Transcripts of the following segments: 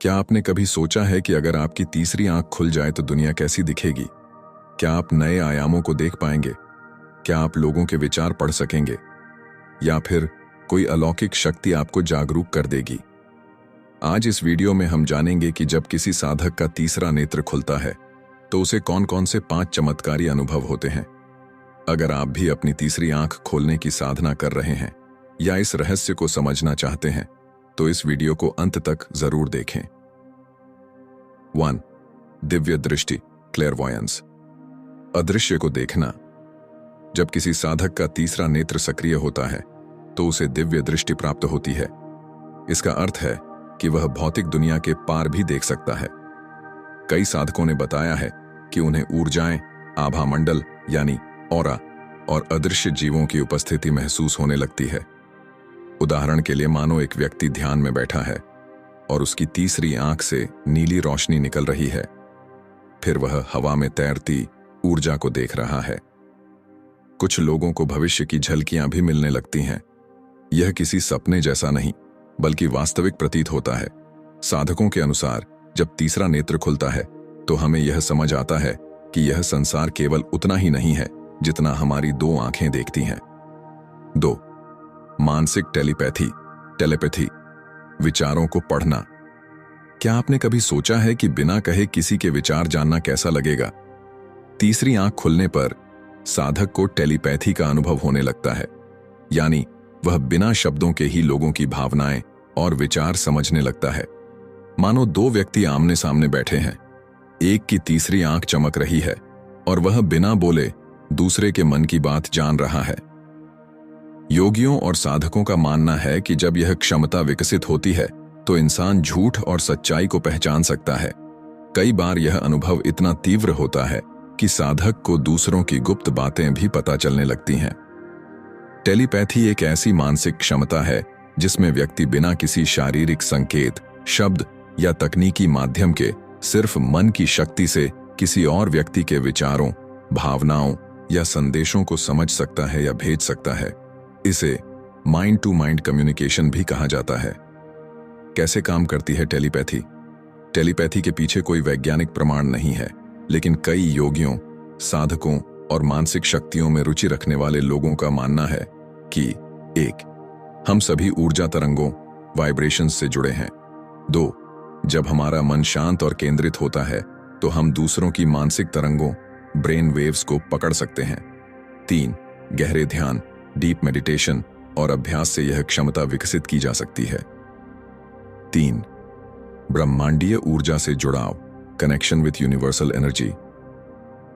क्या आपने कभी सोचा है कि अगर आपकी तीसरी आंख खुल जाए तो दुनिया कैसी दिखेगी? क्या आप नए आयामों को देख पाएंगे? क्या आप लोगों के विचार पढ़ सकेंगे? या फिर कोई अलौकिक शक्ति आपको जागरूक कर देगी? आज इस वीडियो में हम जानेंगे कि जब किसी साधक का तीसरा नेत्र खुलता है तो उसे कौन कौन से 5 चमत्कारी अनुभव होते हैं। अगर आप भी अपनी तीसरी आंख खोलने की साधना कर रहे हैं या इस रहस्य को समझना चाहते हैं तो इस वीडियो को अंत तक जरूर देखें। 1. दिव्य दृष्टि, क्लेयरवॉयंस, अदृश्य को देखना। जब किसी साधक का तीसरा नेत्र सक्रिय होता है तो उसे दिव्य दृष्टि प्राप्त होती है। इसका अर्थ है कि वह भौतिक दुनिया के पार भी देख सकता है। कई साधकों ने बताया है कि उन्हें ऊर्जाएं, आभा मंडल यानी ऑरा और अदृश्य जीवों की उपस्थिति महसूस होने लगती है। उदाहरण के लिए मानो एक व्यक्ति ध्यान में बैठा है और उसकी तीसरी आंख से नीली रोशनी निकल रही है। फिर वह हवा में तैरती ऊर्जा को देख रहा है। कुछ लोगों को भविष्य की झलकियां भी मिलने लगती हैं। यह किसी सपने जैसा नहीं बल्कि वास्तविक प्रतीत होता है। साधकों के अनुसार जब तीसरा नेत्र खुलता है तो हमें यह समझ आता है कि यह संसार केवल उतना ही नहीं है जितना हमारी 2 आंखें देखती हैं। 2. मानसिक टेलीपैथी, विचारों को पढ़ना। क्या आपने कभी सोचा है कि बिना कहे किसी के विचार जानना कैसा लगेगा? तीसरी आंख खुलने पर साधक को टेलीपैथी का अनुभव होने लगता है, यानी वह बिना शब्दों के ही लोगों की भावनाएं और विचार समझने लगता है। मानो 2 व्यक्ति आमने सामने बैठे हैं, एक की तीसरी आंख चमक रही है और वह बिना बोले दूसरे के मन की बात जान रहा है। योगियों और साधकों का मानना है कि जब यह क्षमता विकसित होती है तो इंसान झूठ और सच्चाई को पहचान सकता है। कई बार यह अनुभव इतना तीव्र होता है कि साधक को दूसरों की गुप्त बातें भी पता चलने लगती हैं। टेलीपैथी एक ऐसी मानसिक क्षमता है जिसमें व्यक्ति बिना किसी शारीरिक संकेत, शब्द या तकनीकी माध्यम के सिर्फ मन की शक्ति से किसी और व्यक्ति के विचारों, भावनाओं या संदेशों को समझ सकता है या भेज सकता है। इसे माइंड टू माइंड कम्युनिकेशन भी कहा जाता है। कैसे काम करती है टेलीपैथी? टेलीपैथी के पीछे कोई वैज्ञानिक प्रमाण नहीं है, लेकिन कई योगियों, साधकों और मानसिक शक्तियों में रुचि रखने वाले लोगों का मानना है कि 1. हम सभी ऊर्जा तरंगों, वाइब्रेशंस से जुड़े हैं। 2. जब हमारा मन शांत और केंद्रित होता है तो हम दूसरों की मानसिक तरंगों, ब्रेन वेव्स को पकड़ सकते हैं। 3. गहरे ध्यान, डीप मेडिटेशन और अभ्यास से यह क्षमता विकसित की जा सकती है। 3. ब्रह्मांडीय ऊर्जा से जुड़ाव, कनेक्शन विथ यूनिवर्सल एनर्जी।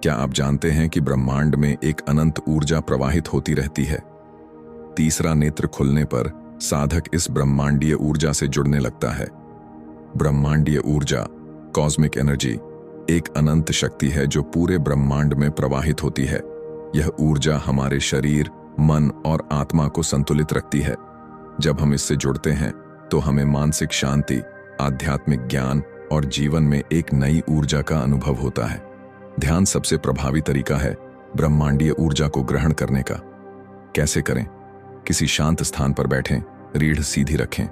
क्या आप जानते हैं कि ब्रह्मांड में एक अनंत ऊर्जा प्रवाहित होती रहती है? तीसरा नेत्र खुलने पर साधक इस ब्रह्मांडीय ऊर्जा से जुड़ने लगता है। ब्रह्मांडीय ऊर्जा, कॉस्मिक एनर्जी, एक अनंत शक्ति है जो पूरे ब्रह्मांड में प्रवाहित होती है। यह ऊर्जा हमारे शरीर, मन और आत्मा को संतुलित रखती है। जब हम इससे जुड़ते हैं तो हमें मानसिक शांति, आध्यात्मिक ज्ञान और जीवन में एक नई ऊर्जा का अनुभव होता है। ध्यान सबसे प्रभावी तरीका है ब्रह्मांडीय ऊर्जा को ग्रहण करने का। कैसे करें? किसी शांत स्थान पर बैठें, रीढ़ सीधी रखें,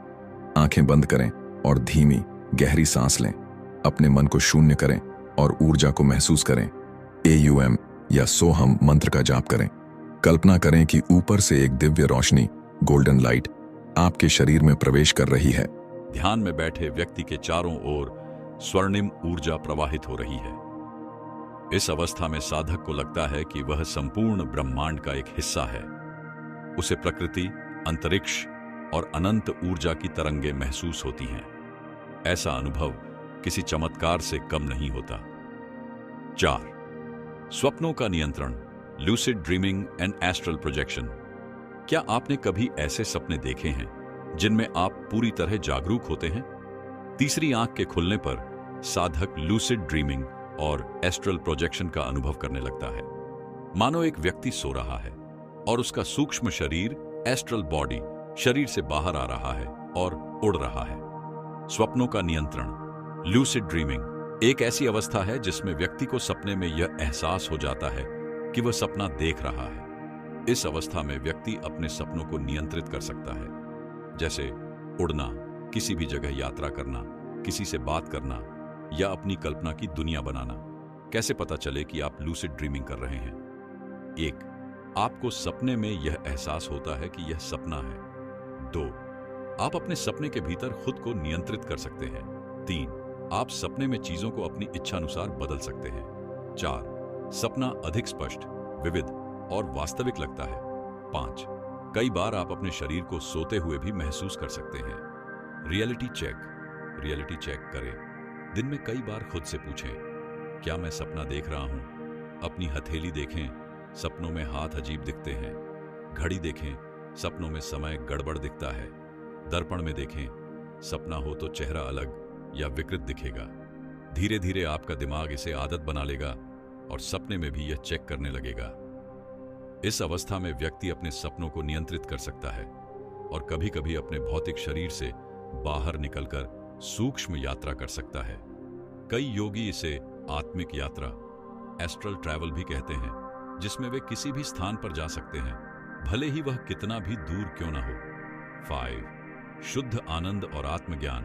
आंखें बंद करें और धीमी गहरी सांस लें। अपने मन को शून्य करें और ऊर्जा को महसूस करें। AUM या सोहम मंत्र का जाप करें। कल्पना करें कि ऊपर से एक दिव्य रोशनी, गोल्डन लाइट, आपके शरीर में प्रवेश कर रही है। ध्यान में बैठे व्यक्ति के चारों ओर स्वर्णिम ऊर्जा प्रवाहित हो रही है। इस अवस्था में साधक को लगता है कि वह संपूर्ण ब्रह्मांड का एक हिस्सा है। उसे प्रकृति, अंतरिक्ष और अनंत ऊर्जा की तरंगें महसूस होती हैं। ऐसा अनुभव किसी चमत्कार से कम नहीं होता। 4. स्वप्नों का नियंत्रण, lucid dreaming and astral projection. क्या आपने कभी ऐसे सपने देखे हैं जिनमें आप पूरी तरह जागरूक होते हैं? तीसरी आंख के खुलने पर साधक लूसिड ड्रीमिंग और एस्ट्रल प्रोजेक्शन का अनुभव करने लगता है। मानो एक व्यक्ति सो रहा है और उसका सूक्ष्म शरीर, एस्ट्रल बॉडी, शरीर से बाहर आ रहा है और उड़ रहा है। स्वप्नों का नियंत्रण, लूसिड ड्रीमिंग एक ऐसी अवस्था है जिसमें व्यक्ति को सपने में यह एहसास हो जाता है कि वह सपना देख रहा है। इस अवस्था में व्यक्ति अपने सपनों को नियंत्रित कर सकता है, जैसे उड़ना, किसी भी जगह यात्रा करना, किसी से बात करना या अपनी कल्पना की दुनिया बनाना। कैसे पता चले कि आप लूसिड ड्रीमिंग कर रहे हैं? 1. आपको सपने में यह एहसास होता है कि यह सपना है। 2. आप अपने सपने के भीतर खुद को नियंत्रित कर सकते हैं। 3. आप सपने में चीजों को अपनी इच्छानुसार बदल सकते हैं। 4. सपना अधिक स्पष्ट, विविध और वास्तविक लगता है। 5. कई बार आप अपने शरीर को सोते हुए भी महसूस कर सकते हैं। रियलिटी चेक करें। दिन में कई बार खुद से पूछें, क्या मैं सपना देख रहा हूं? अपनी हथेली देखें, सपनों में हाथ अजीब दिखते हैं। घड़ी देखें, सपनों में समय गड़बड़ दिखता है। दर्पण में देखें, सपना हो तो चेहरा अलग या विकृत दिखेगा। धीरे धीरे आपका दिमाग इसे आदत बना लेगा और सपने में भी यह चेक करने लगेगा। इस अवस्था में व्यक्ति अपने सपनों को नियंत्रित कर सकता है और कभी-कभी अपने भौतिक शरीर से बाहर निकलकर सूक्ष्म यात्रा कर सकता है। कई योगी इसे आत्मिक यात्रा, एस्ट्रल ट्रैवल भी कहते हैं, जिसमें वे किसी भी स्थान पर जा सकते हैं, भले ही वह कितना भी दूर क्यों ना हो। 5. शुद्ध आनंद और आत्मज्ञान,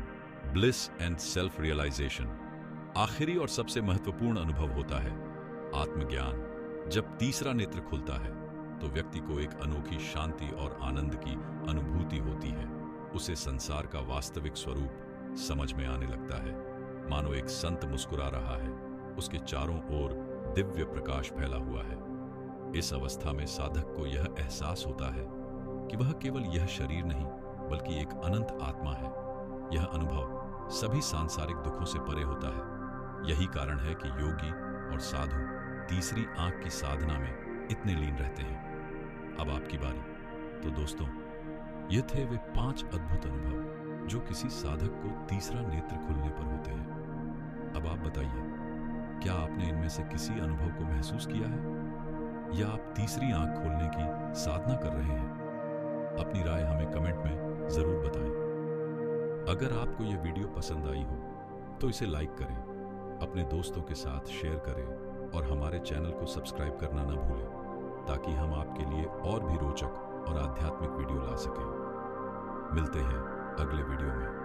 ब्लिस एंड सेल्फ रियलाइजेशन। आखिरी और सबसे महत्वपूर्ण अनुभव होता है आत्मज्ञान। जब तीसरा नेत्र खुलता है तो व्यक्ति को एक अनोखी शांति और आनंद की अनुभूति होती है। उसे संसार का वास्तविक स्वरूप समझ में आने लगता है, मानो एक संत मुस्कुरा रहा है, उसके चारों ओर दिव्य प्रकाश फैला हुआ है। इस अवस्था में साधक को यह एहसास होता है कि वह केवल यह शरीर नहीं बल्कि एक अनंत आत्मा है। यह अनुभव सभी सांसारिक दुखों से परे होता है। यही कारण है कि योगी और साधु तीसरी आंख की साधना में इतने लीन रहते हैं। अब आपकी बारी। तो दोस्तों, ये थे वे 5 अद्भुत अनुभव जो किसी साधक को तीसरा नेत्र खुलने पर होते हैं। अब आप बताइए, क्या आपने इनमें से किसी अनुभव को महसूस किया है या आप तीसरी आंख खोलने की साधना कर रहे हैं? अपनी राय हमें कमेंट में जरूर बताएं। अगर आपको यह वीडियो पसंद आई हो तो इसे लाइक करें, अपने दोस्तों के साथ शेयर करें और हमारे चैनल को सब्सक्राइब करना ना भूलें, ताकि हम आपके लिए और भी रोचक और आध्यात्मिक वीडियो ला सकें। मिलते हैं अगले वीडियो में।